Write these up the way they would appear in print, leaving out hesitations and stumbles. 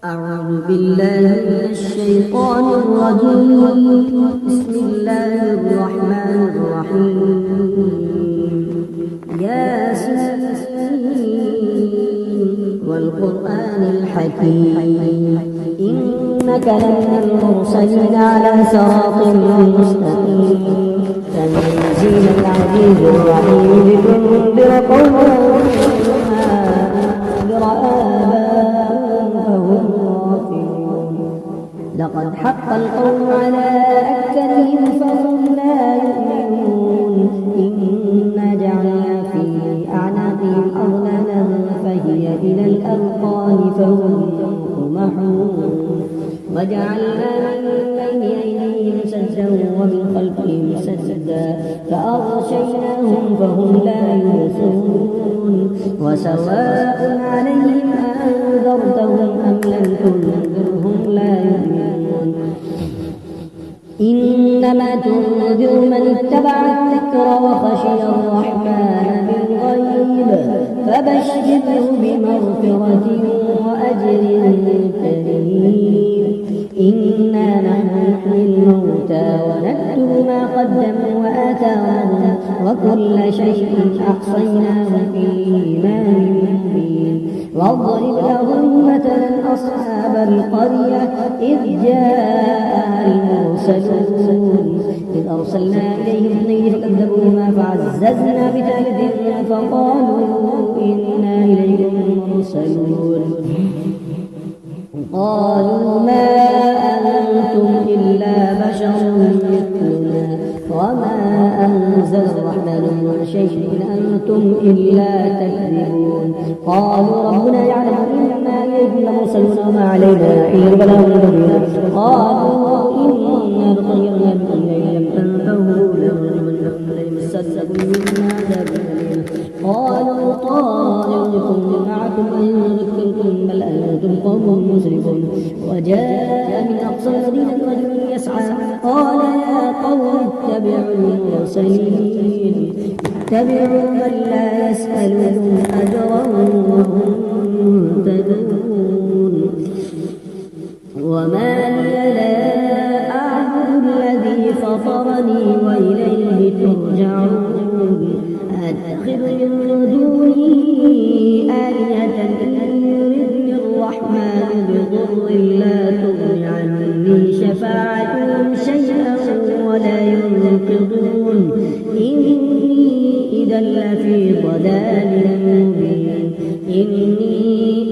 أعوذ بالله من الشيطان الرجيم. بسم الله الرحمن الرحيم. ياسين والقرآن الحكيم إنك لمن المرسلين على صراط مستقيم تنزيل العزيز الرحيم لتنذر قوما ما أنذر آباؤهم فهم غافلون. لقد حق القول على أكثرهم فهم لا يؤمنون. إنا جعلنا في أعناقهم أغلالا فهي إلى الأذقان فهم مقمحون. وجعلنا من بين أيديهم سدا ومن خلفهم سدا فأغشيناهم فهم لا يبصرون. وسواء عليهم أنذرتهم أم لم تنذرهم لا يؤمنون. إنما تنذر من اتبع الذكر وخشي الرحمن بالغيب فبشره بمغفرة وأجر كريم. إنا نحن نحيي الموتى ونكتب ما قدموا وآثارهم وكل شيء أحصيناه في إمام مبين. واضرب لهم مثلا أصحاب القرية إذ جاءها المرسلون إذ أرسلنا إليهم اثنين فكذبوهما فعززنا بثالث فقالوا إنا إليكم مرسلون. قالوا ما أنتم إلا بشر مثلنا وما أنزل الرحمن من شيء إن أنتم إلا تكذبون. قالوا ربنا يعلم إنا إليكم لمرسلون وما علينا إلا البلاغ المبين. قالوا إنا تطيرنا بكم لئن لم تنتهوا لنرجمنكم ليمسنكم منا عذاب أليم. قالوا طائركم معكم إن ذكرتم بل أنتم قوم مسرفون. وجاء من أقصى المدينة رجل يسعى قال يا قوم اتبعوا المرسلين اتبعوا من لا يسألكم أجرا وهم مهتدون. وما لي لا أعبد الذي فطرني وإليه ترجعون. أتخذ من دونه آلهة إن يردني الرحمن بضر لا تغن عني شفاعتهم شيئا ولا ينقذون. إني إذا لفي ضلال مبين. إني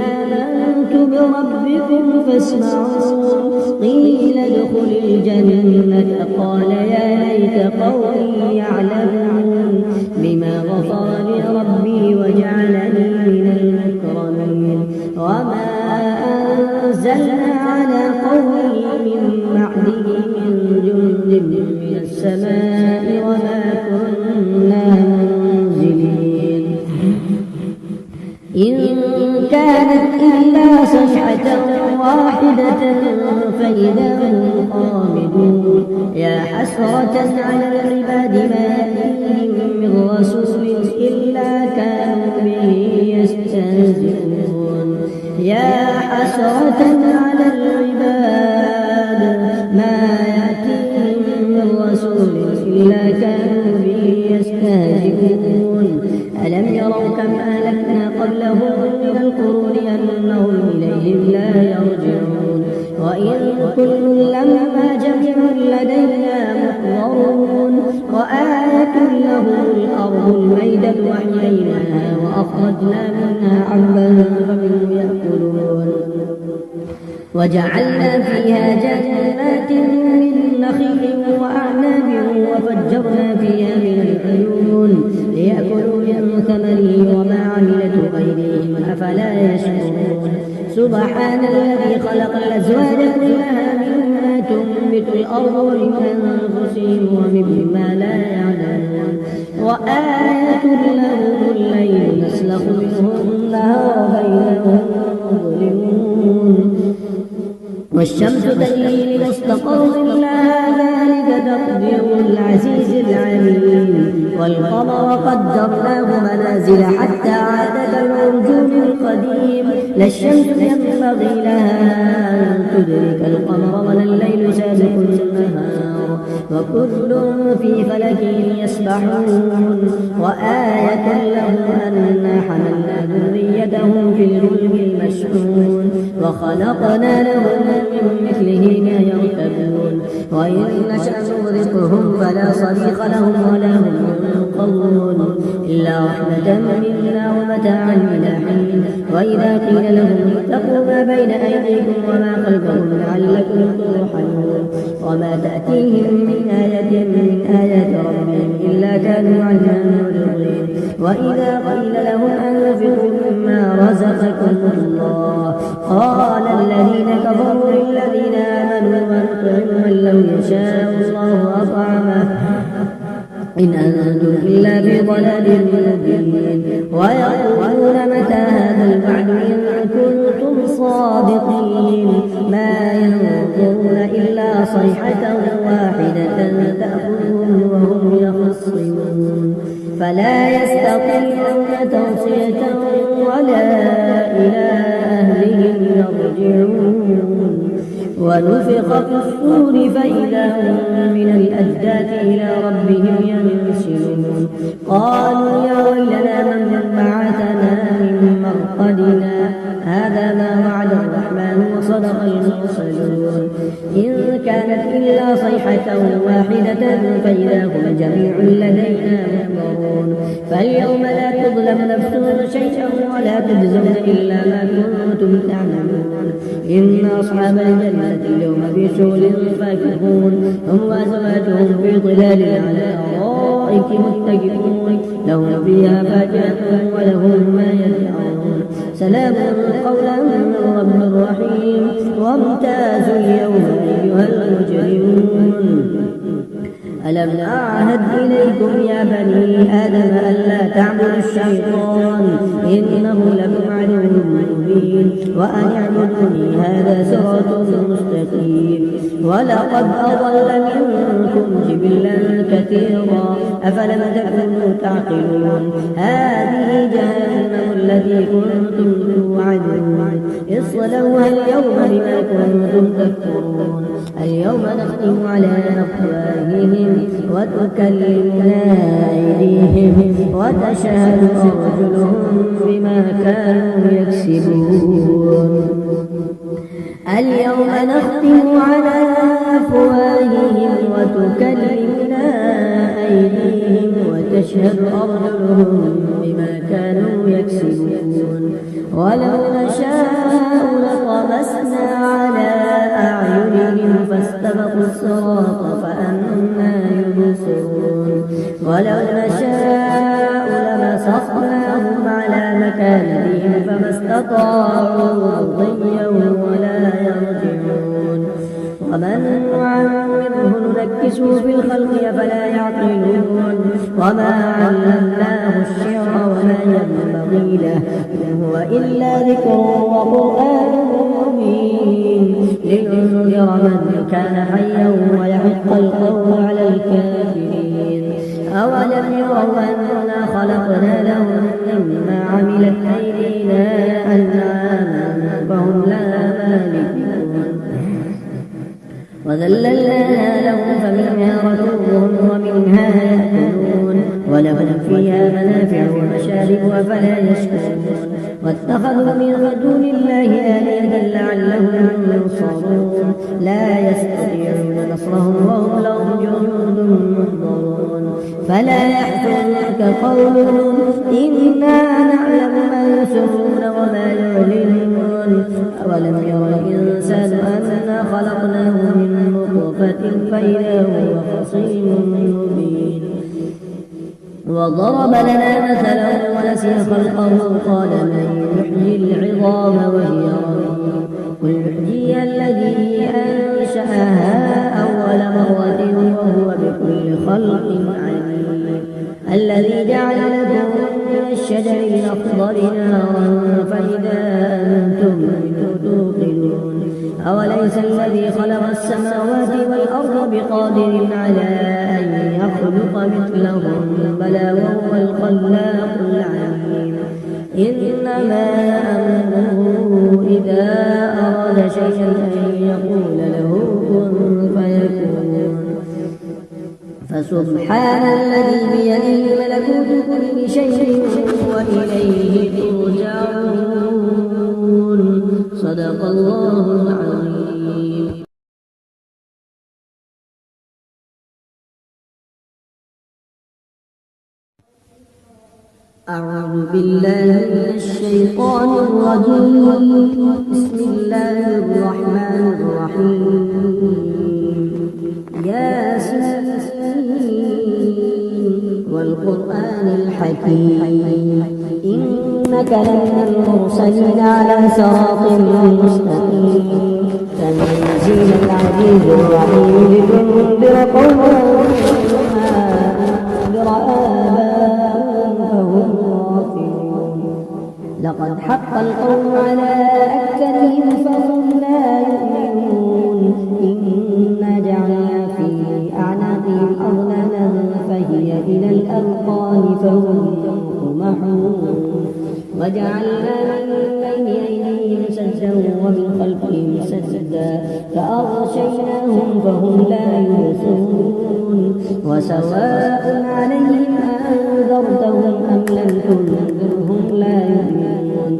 آمنت بربكم فاسمعون. قيل ادخل الجنة قال يا ليت قومي يعلمون بما غفر لي ربي وجعلني من المكرمين. وما أنزلنا على قومه من بعده من جند من السماء وما كنا منزلين. إن كانت إلا صيحة واحدة فإذا هم خامدون. يا حسرة على العباد ما يأتيهم من رسول إلا كانوا به يستهزئون. يا حسرة على العباد ما يأتيهم من رسول إلا كانوا به يستهزئون. ألم يروا كم أهلكنا قبلهم من القرون أنهم إليهم لا يرجعون. وإن كل لما جميع لدينا محضرون. وآية لهم الأرض الميدة وأحييناها وأخرجنا منها حبا فمنه يأكلون. وجعلنا فيها جنات من نخيل وأعناب وفجرنا فيها من العيون ليأكلوا من ثمره وما عملته أيديهم أفلا يشكرون. سبحان الذي خلق الأزواج كلها مما تنبت الأرض ومن أنفسهم ومما لا يعلمون. وآية لهم الليل نسلخ منه النهار بينهم مظلمون. والشمس تجري لمستقر لها ذلك تقدير العزيز العليم. والقمر قدرناه منازل حتى عاد كالعرجون القديم. لا الشمس ينبغي لها أن تدرك القمر ولا الليل سابق النهار وكل في فلك يسبحون وآية لهم أنا حملنا ذريتهم في الفلك المشحون وخلقنا لهم من مثله ما يركبون وإن نشأ نغرقهم فلا صريخ لهم ولا هم ينقذون إلا رحمة منا ومتاعا إلى حين وإذا قيل لهم اتقوا ما بين أيديكم وما خلفكم لعلكم ترحمون وما تأتيهم من آية من آيات ربهم إلا كانوا عنها معرضين وإذا قيل لهم أنفقوا مما رزقكم الله قال الذين كفروا للذين آمنوا ونطعم من لو يشاء الله أطعمه إن أنتم إلا في ضلال مبين ويقولون متى هذا الوعد إن كنتم صادقين ما ينظرون إلا صيحة واحدة تأخذهم وهم يخصمون فلا يستطيعون توصية ولا إلى أهلهم يرجعون ونفخ في الصور فإذا هم من الأجداث إلى ربهم ينسلون قالوا يا ويلنا من بعثنا من مرقدنا هذا ما وعد الرحمن وصدق المرسلون إن كانت إلا صيحة واحدة فإذا هم جميع لدينا محضرون فاليوم لا تظلم نفس شيئا ولا تجزون إلا ما كنتم تعملون إن أصحاب الجنة اليوم في شغل فاكهون هم وأزواجهم في ظلال على الأرائك متكئون لهم فيها فاكهة ولهم ما يدعون سلام قولا من رب رحيم وامتازوا اليوم أيها المجرمون ألم أعهد إليكم يا بني آدم ألا تعبدوا الشيطان إنه لكم عدو مبين وأن اعبدوني هذا صراط مستقيم ولقد أضل منكم جبلا كثيرا أفلم تكونوا تعقلون هذه جهنم التي كنتم توعدون اصلوها اليوم بما كنتم تكفرون اليوم نختم على أفواههم وتكلمنا أيديهم وتشهد أرجلهم بما كانوا يكسبون اليوم نختم على أفواههم وتكلمنا أيديهم وتشهد أرجلهم بما كانوا يكسبون ولو نشاء لطمسنا على أعينهم فاستبقوا الصراط فأنى يبصرون ولو نشاء لمسخناهم على مكانهم فما استطاعوا ضيا ولا يرجعون ومن نعمره ننكسه في الخلق فلا يعقلون وما علمناه الشعر وما ينبغي له إن هو إلا ذكر وقرآن مبين لينذر من كان حيا ويحق القول على الكافرين أولم يروا أنا خلقنا لهم مما عملت أيدينا أنعاما فهم لها مالكون وذللناها لهم فمنها ركوبهم ومنها يأكلون ولهم فيها منافع ومشارب أفلا يشكرون واتخذوا من دون الله آلهة لعلهم ينصرون لا يستطيعون نصرهم وهم لهم جند محضرون فلا يحزنك قولهم إنا نعلم ما يسرون وما يعلنون أولم ير الإنسان أنا خلقناه من نطفة فإذا هو خصيم مبين وضرب لنا مثلا ونسي خلقه قال من يحيي العظام وهي رميم قل يحييها الذي أنشأها أول مرة وهو بكل خلق عليم الذي جعل لكم من الشجر الأخضر نارا فإذا أنتم منه توقدون أوليس الذي خلق السماوات والأرض بقادر على أن يخلق مثلهم بلى وهو الخلاق العليم إنما أمره إذا أراد شيئا أن يقول له كن فيكون. فسبحان الذي بيده ملكوت كل شيء وإليه ترجعون. صدق الله العظيم. أعوذ بالله من الشيطان الرجيم. بسم الله الرحمن الرحيم. ياسين والقرآن الحكيم إنك لمن المرسلين على صراط مستقيم. تنزيل العزيز الرحيم لتنذر قوما ما أنذر آباؤهم فهم غافلون. لقد حق القول على أكثرهم فهم لا يؤمنون. إنا جعلنا في أعناقهم أغلالا فهي إلى الأذقان فهم مقمحون. وجعلنا من بين أيديهم سدا ومن خلفهم سدا فأغشيناهم فهم لا يبصرون. وسواء عليهم أنذرتهم أم لم تنذرهم لا يؤمنون.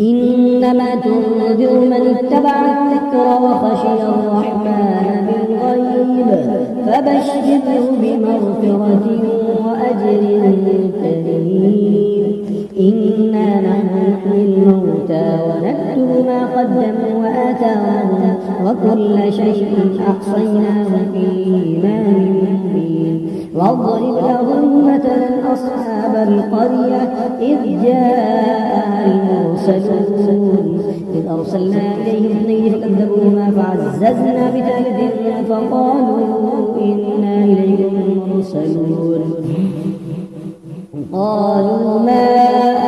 إنما تنذر من اتبع الذكر وخشي الرحمن بالغيب فبشره بمغفرة وأجر كريم. إنا نحن نحيي الموتى ونكتب ما قدموا وآثارهم وكل شيء أحصيناه في إمام مبين. واضرب لهم مثلا أصحاب القرية إذ جاءها المرسلون إذ أرسلنا إليهم اثنين فكذبوهما فعززنا بثالث فقالوا إنا إليكم مرسلون. قالوا ما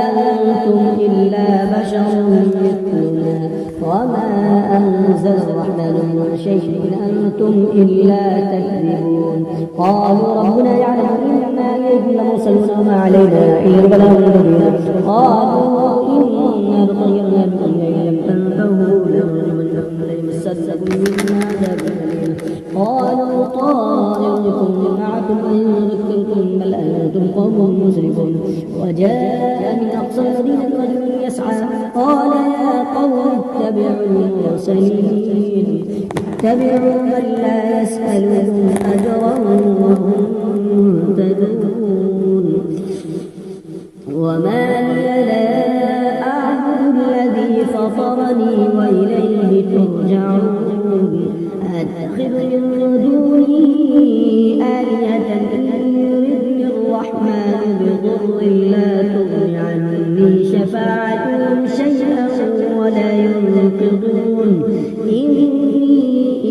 أنتم إلا بشر مثلنا وما أنزل الرحمن من شيء إن أنتم إلا تكذبون. قالوا ربنا يعلم إنا إليكم لمرسلون وما علينا إلا البلاغ المبين. قالوا إنا تطيرنا بكم لئن لم تنتهوا لنرجمنكم ليمسنكم منا عذاب أليم. قالوا طائركم معكم إن ذكرتم بل أنتم قوم مسرفون. وجاء من أقصى المدينة رجل يسعى قال يا قوم اتبعوا المرسلين اتبعوا من لا يسألكم أجرا وهم مهتدون. وما لي لا أعبد الذي فطرني وإليه ترجعون. أتخذ من دونه آلهة إن يردني الرحمن بضر لا تغن عني شفاعتهم شيئا ولا ينقذون. إني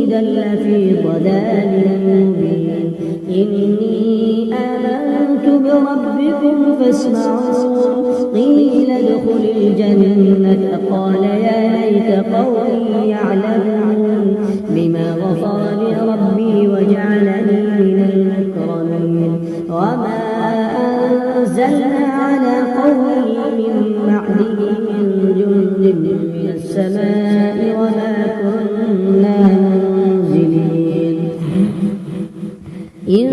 إذا لفي ضلال مبين. إني آمنت بربكم فاسمعون. قيل ادخل الجنة قال يا ليت قومي يعلمون بما غفر لي ربي وجعلني من المكرمين. وما أنزلنا على قومه من بعده من جند من السماء وما كنا منزلين. إن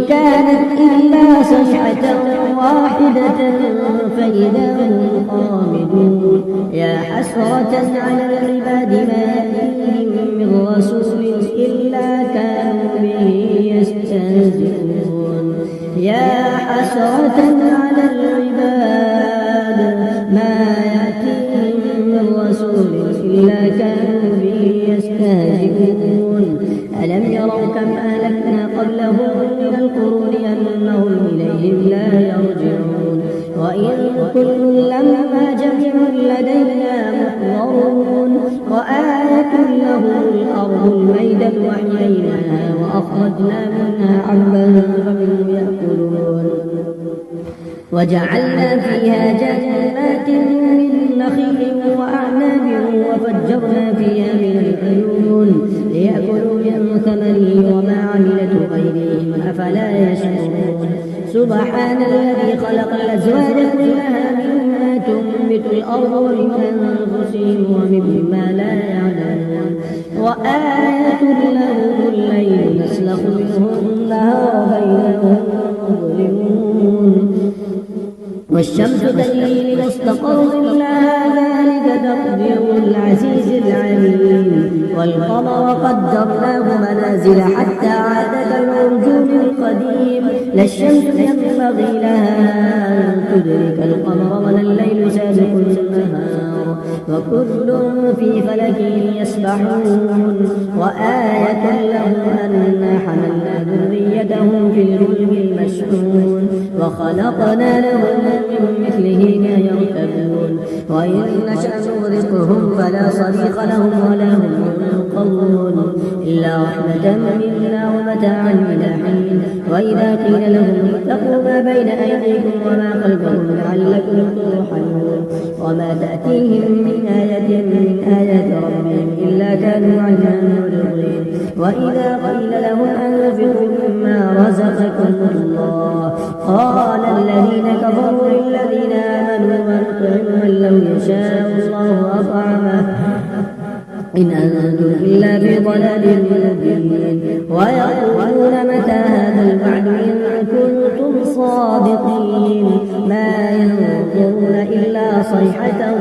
كانت إلا صيحة واحدة فإذا هم خامدون. يا حسرة على العباد ما فيهم من رسول إلا كانوا به يستهزئون. يا حسرة على العباد ما يأتيهم من رسول إلا كانوا به يستهزئون. ألم يروا كم أهلكنا قبلهم من القرون أنهم إليهم لا يرجعون. وإن كل لما جميع لدينا محضرون. وآية لهم الأرض الميدة وأحييناها وأخرجنا منها حبا فمنه يأكلون. وجعلنا فيها جنات من نخيل وأعناب وفجرنا فيها من العيون ليأكلوا من ثمره وما عملته أيديهم أفلا يشكرون. سبحان الذي خلق الأزواج كلها مما تنبت الأرض الأرض ومن أنفسهم ومما لا يعلمون وآية لهم الليل نسلخ منه النهار بينهم مظلمون والشمس تجري لمستقر لها ذلك تقدير العزيز العليم والقمر قدرناه منازل حتى عاد كالعرجون القديم لا الشمس ينبغي لها أن تدرك القمر ولا الليل سابق النهار وكل في فلك يسبحون وآية لهم أنا حملنا ذريتهم في الفلك المشحون وخلقنا لهم من مثله ما يركبون وإن نشأ نغرقهم فلا صريخ لهم ولا هم ينقذون إلا رحمة منا ومتاعا إلى حين وإذا قيل لهم اتقوا ما بين أيديكم وما خلفكم لعلكم ترحمون وما تأتيهم من آية من آيات ربهم إلا كانوا عنها معرضين وإذا قيل لهم أنفقوا مما رزقكم الله قال الذين كفروا للذين آمنوا ونطعم من لو يشاء الله أطعمه إن أنتم إلا في ضلال مبين ويقولون متى هذا الوعد إن كنتم صادقين ما ينظرون إلا صيحة